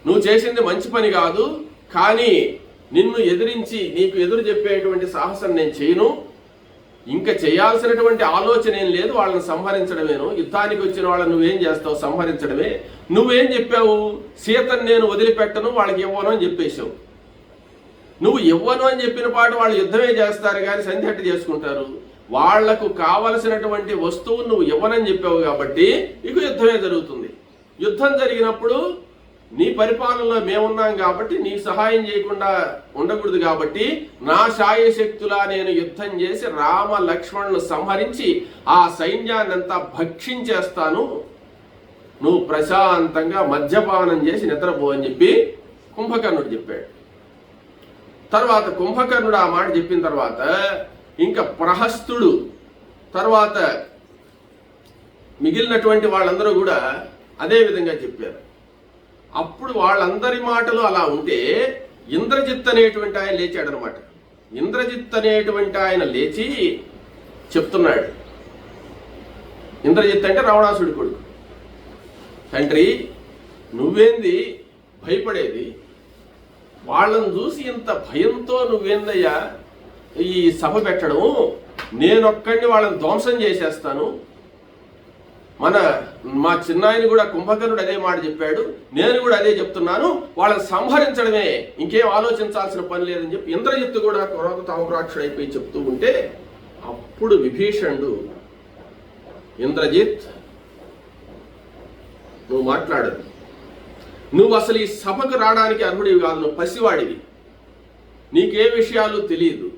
నువ్వు చేసింది మంచి పని కాదు, కానీ నిన్ను ఎదిరించి నీకు ఎదురు చెప్పేటువంటి సాహసం నేను చేయను. ఇంకా చేయాల్సినటువంటి ఆలోచన ఏం లేదు, వాళ్ళని సంహరించడమేను. యుద్ధానికి వచ్చిన వాళ్ళని నువ్వేం చేస్తావు? సంహరించడమే. నువ్వేం చెప్పావు? సీతను నేను వదిలిపెట్టను, వాళ్ళకి ఇవ్వను అని చెప్పేశావు. నువ్వు ఇవ్వను అని చెప్పిన పాటు వాళ్ళు యుద్ధమే చేస్తారు కానీ సంధి ఎట్ట చేసుకుంటారు? వాళ్లకు కావలసినటువంటి వస్తువు నువ్వు ఇవ్వనని చెప్పావు కాబట్టి ఇక యుద్ధమే జరుగుతుంది. యుద్ధం జరిగినప్పుడు నీ పరిపాలనలో మేమున్నాం కాబట్టి నీ సహాయం చేయకుండా ఉండకూడదు కాబట్టి నా శాయశక్తులా నేను యుద్ధం చేసి రామ లక్ష్మణులను సంహరించి ఆ సైన్యాన్నంతా భక్షించేస్తాను, నువ్వు ప్రశాంతంగా మద్యపానం చేసి నిద్రపో అని చెప్పి కుంభకర్ణుడు చెప్పాడు. తర్వాత కుంభకర్ణుడు ఆ మాట చెప్పిన తర్వాత ఇంకా ప్రహస్తుడు తర్వాత మిగిలినటువంటి వాళ్ళందరూ కూడా అదే విధంగా చెప్పారు. అప్పుడు వాళ్ళందరి మాటలు అలా ఉంటే ఇంద్రజిత్ అనేటువంటి ఆయన లేచాడు అనమాట. ఇంద్రజిత్ అనేటువంటి ఆయన లేచి చెప్తున్నాడు. ఇంద్రజిత్ అంటే రావణాసుడి కొడుకు. తండ్రి, నువ్వేంది భయపడేది? వాళ్ళని చూసి ఇంత భయంతో నువ్వేందయ్యా ఈ సభ పెట్టడం? నేనొక్కడిని వాళ్ళని ధ్వంసం చేసేస్తాను. మా చిన్నాయన కూడా కుంభకర్ణుడు అదే మాట చెప్పాడు, నేను కూడా అదే చెప్తున్నాను, వాళ్ళని సంహరించడమే, ఇంకేం ఆలోచించాల్సిన పని లేదని చెప్పి ఇంద్రజిత్తు కూడా తామరాక్షుడు అయిపోయి చెప్తూ ఉంటే అప్పుడు విభీషణుడు, ఇంద్రజిత్ నువ్వు మాట్లాడదు, నువ్వు అసలు ఈ సభకు రావడానికి అర్హుడివి కాదు, నువ్వు పసివాడివి, నీకే విషయాలు తెలియదు,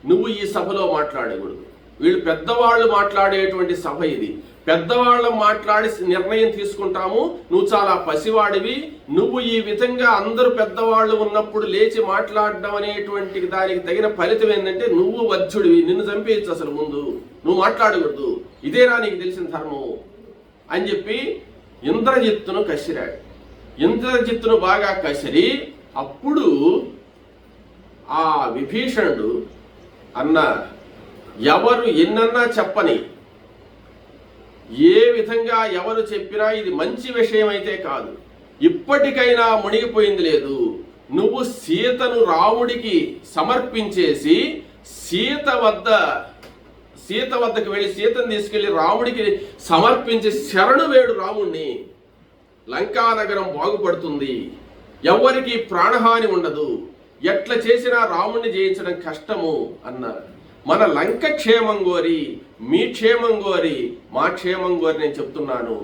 నువ్వు ఈ సభలో మాట్లాడకూడదు. వీళ్ళు పెద్దవాళ్ళు మాట్లాడేటువంటి సభ ఇది, పెద్దవాళ్ళం మాట్లాడి నిర్ణయం తీసుకుంటాము, నువ్వు చాలా పసివాడివి, నువ్వు ఈ విధంగా అందరూ పెద్దవాళ్ళు ఉన్నప్పుడు లేచి మాట్లాడడం అనేటువంటి దానికి తగిన ఫలితం ఏంటంటే నువ్వు వధ్యుడివి, నిన్ను చంపేయచ్చు, అసలు ముందు నువ్వు మాట్లాడకూడదు, ఇదేనా నీకు తెలిసిన ధర్మం అని చెప్పి ఇంద్రజిత్తును కసిరాడు. ఇంద్రజిత్తును బాగా కసిరి అప్పుడు ఆ విభీషణుడు అన్న, ఎవరు ఎన్నన్నా చెప్పని, ఏ విధంగా ఎవరు చెప్పినా ఇది మంచి విషయం అయితే కాదు, ఇప్పటికైనా మునిగిపోయింది లేదు, నువ్వు సీతను రాముడికి సమర్పించేసి సీత వద్దకు వెళ్ళి సీతను తీసుకెళ్లి రాముడికి సమర్పించి శరణు వేడు రాముణ్ణి, లంకానగరం బాగుపడుతుంది, ఎవరికి ప్రాణహాని ఉండదు, ఎట్లా చేసినా రాముణ్ణి జయించడం కష్టము అన్నారు. మన లంక క్షేమం కోరి, మీ క్షేమం కోరి, మా క్షేమం కోరి నేను చెప్తున్నాను,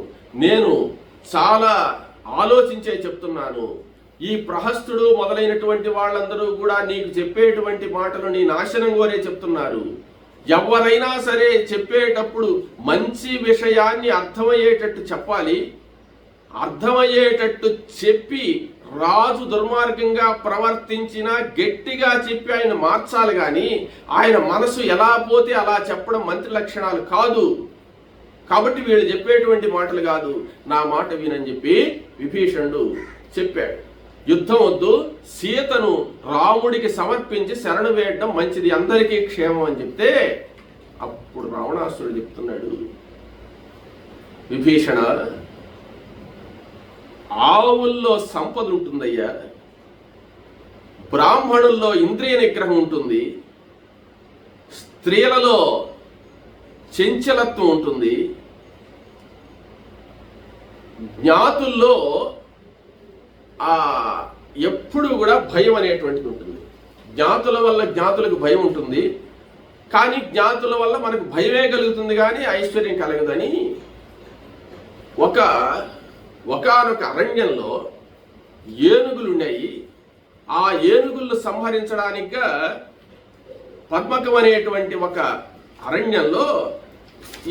నేను చాలా ఆలోచించే చెప్తున్నాను. ఈ ప్రహస్తుడు మొదలైనటువంటి వాళ్ళందరూ కూడా నీకు చెప్పేటువంటి మాటలు నీ నాశనం కోరే చెప్తున్నారు. ఎవరైనా సరే చెప్పేటప్పుడు మంచి విషయాన్ని అర్థమయ్యేటట్టు చెప్పాలి, అర్థమయ్యేటట్టు చెప్పి రాజు దుర్మార్గంగా ప్రవర్తించినా గట్టిగా చెప్పి ఆయన మార్చాలి కానీ ఆయన మనసు ఎలా పోతే అలా చెప్పడం మంత్రి లక్షణాలు కాదు. కాబట్టి వీళ్ళు చెప్పేటువంటి మాటలు కాదు, నా మాట వినని చెప్పి విభీషణుడు చెప్పాడు. యుద్ధం వద్దు, సీతను రాముడికి సమర్పించి శరణు వేయడం మంచిది, అందరికీ క్షేమం అని చెప్తే అప్పుడు రావణాసురుడు చెప్తున్నాడు, విభీషణ, ఆవుల్లో సంపద ఉంటుందయ్యా, బ్రాహ్మణుల్లో ఇంద్రియ నిగ్రహం ఉంటుంది, స్త్రీలలో చంచలత్వం ఉంటుంది, జ్ఞాతుల్లో ఎప్పుడు కూడా భయం అనేటువంటిది ఉంటుంది. జ్ఞాతుల వల్ల జ్ఞాతులకు భయం ఉంటుంది, కానీ జ్ఞాతుల వల్ల మనకు భయమే కలుగుతుంది కానీ ఐశ్వర్యం కలగదని ఒకానొక అరణ్యంలో ఏనుగులు ఉన్నాయి. ఆ ఏనుగులను సంహరించడానికిగా పద్మకం అనేటువంటి ఒక అరణ్యంలో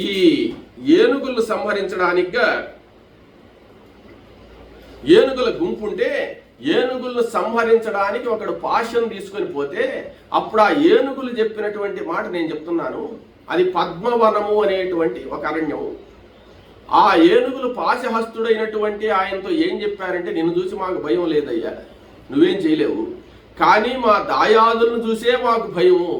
ఈ ఏనుగులను సంహరించడానికిగా ఏనుగుల గుంపు ఉంటే ఏనుగులను సంహరించడానికి ఒకడు పాశం తీసుకొని పోతే అప్పుడు ఆ ఏనుగులు చెప్పినటువంటి మాట నేను చెప్తున్నాను, అది పద్మవనము అనేటువంటి ఒక అరణ్యము. ఆ ఏనుగులు పాశహస్తుడైనటువంటి ఆయనతో ఏం చెప్పారంటే, నిన్ను చూసి మాకు భయం లేదయ్యా, నువ్వేం చేయలేవు, కానీ మా దాయాదులను చూసే మాకు భయము,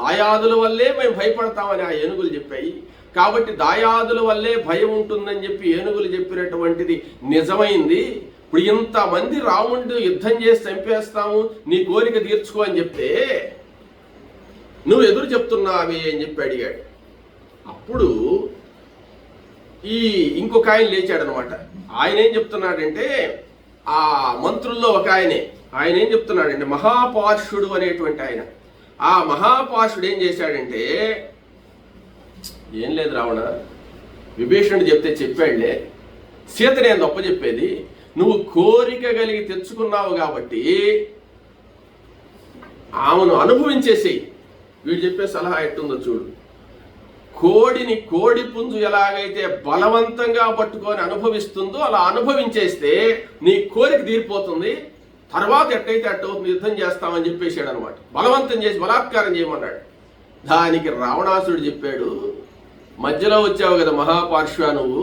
దాయాదుల వల్లే మేము భయపడతామని ఆ ఏనుగులు చెప్పాయి. కాబట్టి దాయాదుల వల్లే భయం ఉంటుందని చెప్పి ఏనుగులు చెప్పినటువంటిది నిజమైంది. ఇప్పుడు ఇంతమంది రాముడిని యుద్ధం చేసి చంపేస్తాము, నీ కోరిక తీర్చుకో అని చెప్తే నువ్వు ఎదురు చెప్తున్నావే అని చెప్పి అడిగాడు. అప్పుడు ఇంకొక ఆయన లేచాడు అనమాట. ఆయన ఏం చెప్తున్నాడంటే, ఆ మంత్రుల్లో ఒక ఆయనే ఆయన ఏం చెప్తున్నాడంటే, మహాపార్షుడు అనేటువంటి ఆయన, ఆ మహాపార్షుడు ఏం చేశాడంటే, ఏం లేదు రావణ, విభీషణుడు చెప్తే చెప్పాడులే, సీత నేను గొప్ప చెప్పేది, నువ్వు కోరిక కలిగి తెచ్చుకున్నావు కాబట్టి ఆమెను అనుభవించేసేయి. వీడు చెప్పే సలహా ఎట్టుందో చూడు. కోడి పుంజు ఎలాగైతే బలవంతంగా పట్టుకొని అనుభవిస్తుందో అలా అనుభవించేస్తే నీ కోరిక తీరిపోతుంది, తర్వాత ఎట్టయితే అట్టవుతుంది, యుద్ధం చేస్తామని చెప్పేసాడు అనమాట. బలవంతం చేసి బలాత్కారం చేయమన్నాడు. దానికి రావణాసురుడు చెప్పాడు, మధ్యలో వచ్చావు కదా మహాపార్శ్వ, నువ్వు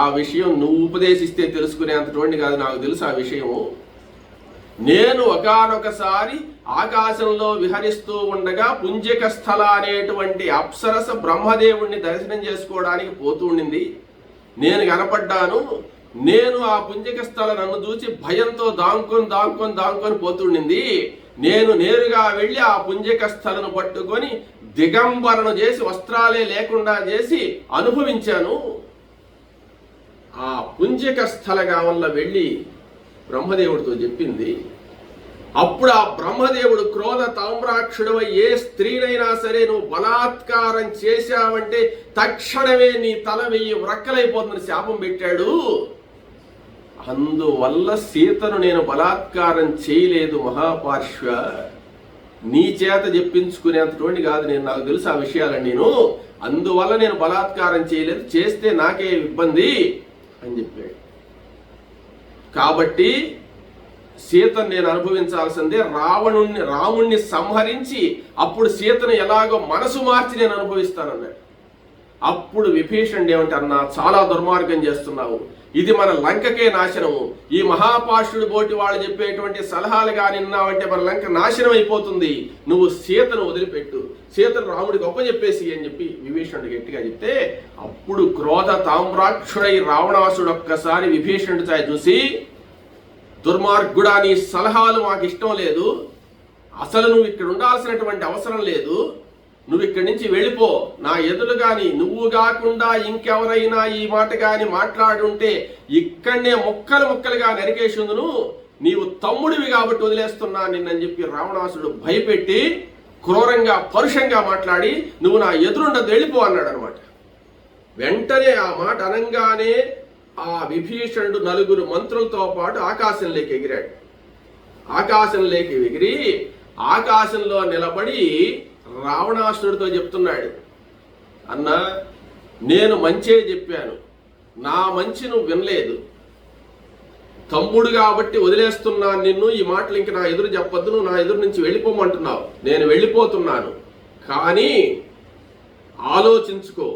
ఆ విషయం నువ్వు ఉపదేశిస్తే తెలుసుకునేంతటువంటి కాదు, నాకు తెలుసు ఆ విషయము. నేను ఒకానొకసారి ఆకాశంలో విహరిస్తూ ఉండగా పుంజిక స్థల అనేటువంటి అప్సరస బ్రహ్మదేవుణ్ణి దర్శనం చేసుకోవడానికి పోతూ ఉండింది. నేను కనపడ్డాను. నేను ఆ పుంజిక స్థల నన్ను చూసి భయంతో దాంకొని పోతుండింది. నేను నేరుగా వెళ్ళి ఆ పుంజిక స్థలను పట్టుకొని దిగంబరను చేసి, వస్త్రాలే లేకుండా చేసి అనుభవించాను. ఆ పుంజిక స్థలగా వల్ల వెళ్ళి బ్రహ్మదేవుడితో చెప్పింది. అప్పుడు ఆ బ్రహ్మదేవుడు క్రోధ తామ్రాక్షుడవై ఏ స్త్రీనైనా సరే నువ్వు బలాత్కారం చేశావంటే తక్షణమే నీ తల 1000 వ్రక్కలైపోతుందని శాపం పెట్టాడు. అందువల్ల సీతను నేను బలాత్కారం చేయలేదు మహాపార్శ్వ, నీ చేత చెప్పించుకునేంతటువంటి కాదు నేను, నాకు తెలుసు ఆ విషయాలని నేను, అందువల్ల నేను బలాత్కారం చేయలేదు, చేస్తే నాకే ఇబ్బంది అని చెప్పాడు. కాబట్టి సీతను నేను అనుభవించాల్సిందే, రాముణ్ణి సంహరించి అప్పుడు సీతను ఎలాగో మనసు మార్చి నేను అనుభవిస్తానన్నాడు. అప్పుడు విభీషణుడు ఏమంటే, అన్నా చాలా దుర్మార్గం చేస్తున్నావు, ఇది మన లంకకే నాశనము, ఈ మహాపార్షుడు బోటి వాళ్ళు చెప్పేటువంటి సలహాలు కానీ విన్నావంటే మన లంక నాశనం అయిపోతుంది, నువ్వు సీతను వదిలిపెట్టు, సీతను రాముడికి చెప్పేసి అని చెప్పి విభీషణుడు గట్టిగా చెప్తే, అప్పుడు క్రోధ తామ్రాక్షుడై రావణాసుడు ఒక్కసారి విభీషణుడి చూసి, దుర్మార్గుడా, నీ సలహాలు మాకు ఇష్టం లేదు, అసలు నువ్వు ఇక్కడ ఉండాల్సినటువంటి అవసరం లేదు, నువ్వు ఇక్కడి నుంచి వెళ్ళిపో, నా ఎదురు కానీ నువ్వు కాకుండా ఇంకెవరైనా ఈ మాట కానీ మాట్లాడుంటే ఇక్కడనే ముక్కలుగా నరికేసిందును, నీవు తమ్ముడివి కాబట్టి వదిలేస్తున్నా నిన్నని చెప్పి రావణాసుడు భయపెట్టి క్రూరంగా పరుషంగా మాట్లాడి, నువ్వు నా ఎదురుండదు వెళ్ళిపో అన్నాడు అనమాట. వెంటనే ఆ మాట అనంగానే ఆ విభీషణుడు 4 మంత్రులతో పాటు ఆకాశంలోకి ఎగిరాడు. ఆకాశంలోకి ఎగిరి ఆకాశంలో నిలబడి రావణాసురుడితో చెప్తున్నాడు, అన్న నేను మంచే చెప్పాను, నా మంచి నువ్వు వినలేదు, తమ్ముడు కాబట్టి వదిలేస్తున్నాను నిన్ను, ఈ మాటలు ఇంక నా ఎదురు చెప్పొద్దు, నువ్వు నా ఎదురు నుంచి వెళ్ళిపోమంటున్నావు, నేను వెళ్ళిపోతున్నాను, కానీ ఆలోచించుకో,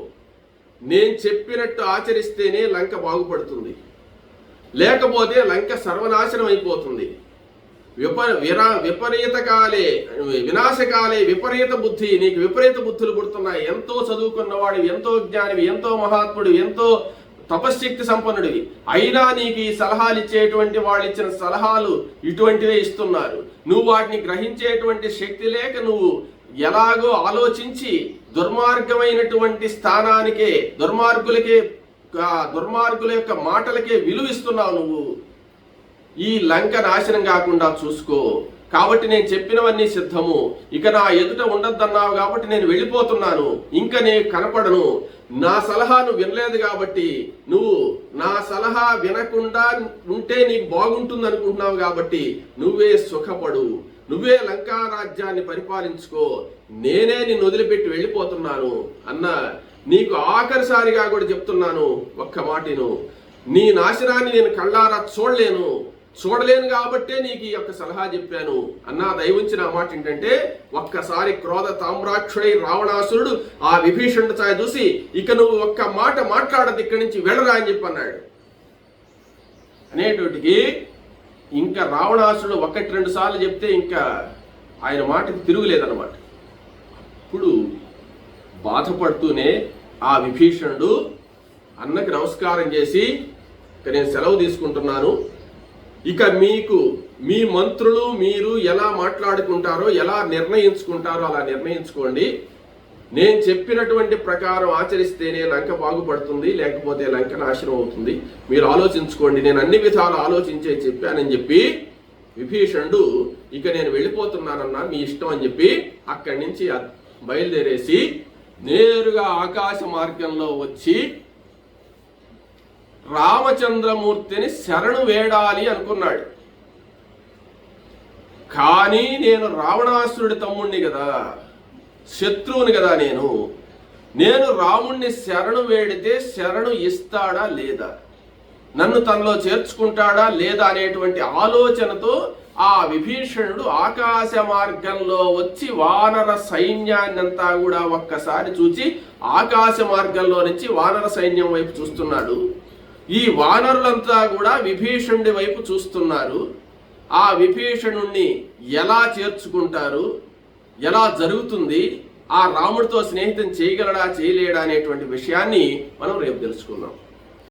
నేను చెప్పినట్టు ఆచరిస్తేనే లంక బాగుపడుతుంది, లేకపోతే లంక సర్వనాశనం అయిపోతుంది. వినాశకాలే విపరీత బుద్ధి, నీకు విపరీత బుద్ధులు పుడుతున్నాయి. ఎంతో చదువుకున్నవాడు, ఎంతో జ్ఞానివి, ఎంతో మహాత్ముడు, ఎంతో తపశ్శక్తి సంపన్నుడివి, అయినా నీకు ఈ సలహాలు ఇచ్చేటువంటి వాళ్ళు ఇచ్చిన సలహాలు ఇటువంటివే ఇస్తున్నారు. నువ్వు వాటిని గ్రహించేటువంటి శక్తి లేక నువ్వు ఎలాగో ఆలోచించి దుర్మార్గమైనటువంటి స్థానానికే, దుర్మార్గుల యొక్క మాటలకే విలువిస్తున్నావు. నువ్వు ఈ లంక నాశనం కాకుండా చూసుకో, కాబట్టి నేను చెప్పినవన్నీ సిద్ధము, ఇక నా ఎదుట ఉండద్దన్నావు కాబట్టి నేను వెళ్ళిపోతున్నాను, ఇంకా నేను కనపడను, నా సలహా నువ్వు వినలేదు కాబట్టి, నువ్వు నా సలహా వినకుండా ఉంటే నీకు బాగుంటుంది అనుకుంటున్నావు కాబట్టి నువ్వే సుఖపడు, నువ్వే లంకా రాజ్యాన్ని పరిపాలించుకో, నేనే నిన్ను వదిలిపెట్టి వెళ్ళిపోతున్నాను అన్న. నీకు ఆఖరిసారిగా కూడా చెప్తున్నాను, ఒక్క మాటను, నీ నాశనాన్ని నేను కళ్ళారా చూడలేను కాబట్టే నీకు ఈ యొక్క సలహా చెప్పాను అన్నా. దయవుంచి నా మాట ఏంటంటే, ఒక్కసారి క్రోధ తామ్రాక్షుడై రావణాసురుడు ఆ విభీషణుడి చూసి, ఇక నువ్వు ఒక్క మాట మాట్లాడదు, ఇక్కడి నుంచి వెళ్ళరా అని చెప్పి అన్నాడు. అనేటోటికి ఇంకా రావణాసురుడు 1-2 సార్లు చెప్తే ఇంకా ఆయన మాటకి తిరుగులేదన్నమాట. ఇప్పుడు బాధపడుతూనే ఆ విభీషణుడు అన్నకి నమస్కారం చేసి, ఇక నేను సెలవు తీసుకుంటున్నాను, ఇక మీకు మీ మంత్రులు మీరు ఎలా మాట్లాడుకుంటారో, ఎలా నిర్ణయించుకుంటారో అలా నిర్ణయించుకోండి, నేను చెప్పినటువంటి ప్రకారం ఆచరిస్తేనే లంక బాగుపడుతుంది, లేకపోతే లంక నాశనం అవుతుంది, మీరు ఆలోచించుకోండి, నేను అన్ని విధాలు ఆలోచించే చెప్పానని చెప్పి విభీషణుడు ఇక నేను వెళ్ళిపోతున్నానన్నా, మీ ఇష్టం అని చెప్పి అక్కడి నుంచి బయలుదేరేసి నేరుగా ఆకాశ మార్గంలో వచ్చి రామచంద్రమూర్తిని శరణు వేడాలి అనుకున్నాడు. కానీ నేను రావణాసురుడి తమ్ముణ్ణి కదా, శత్రువుని కదా, నేను రాముణ్ణి శరణు వేడితే శరణు ఇస్తాడా లేదా, నన్ను తనలో చేర్చుకుంటాడా లేదా అనేటువంటి ఆలోచనతో ఆ విభీషణుడు ఆకాశ మార్గంలో వచ్చి వానర సైన్యాన్నంతా కూడా ఒక్కసారి చూచి ఆకాశ మార్గంలో నుంచి వానర సైన్యం వైపు చూస్తున్నాడు. ఈ వానరులంతా కూడా విభీషణుడి వైపు చూస్తున్నారు. ఆ విభీషణుణ్ణి ఎలా చేర్చుకుంటారు, ఎలా జరుగుతుంది, ఆ రాముడితో స్నేహితం చేయగలడా చేయలేడా అనేటువంటి విషయాన్ని మనం రేపు తెలుసుకుందాం.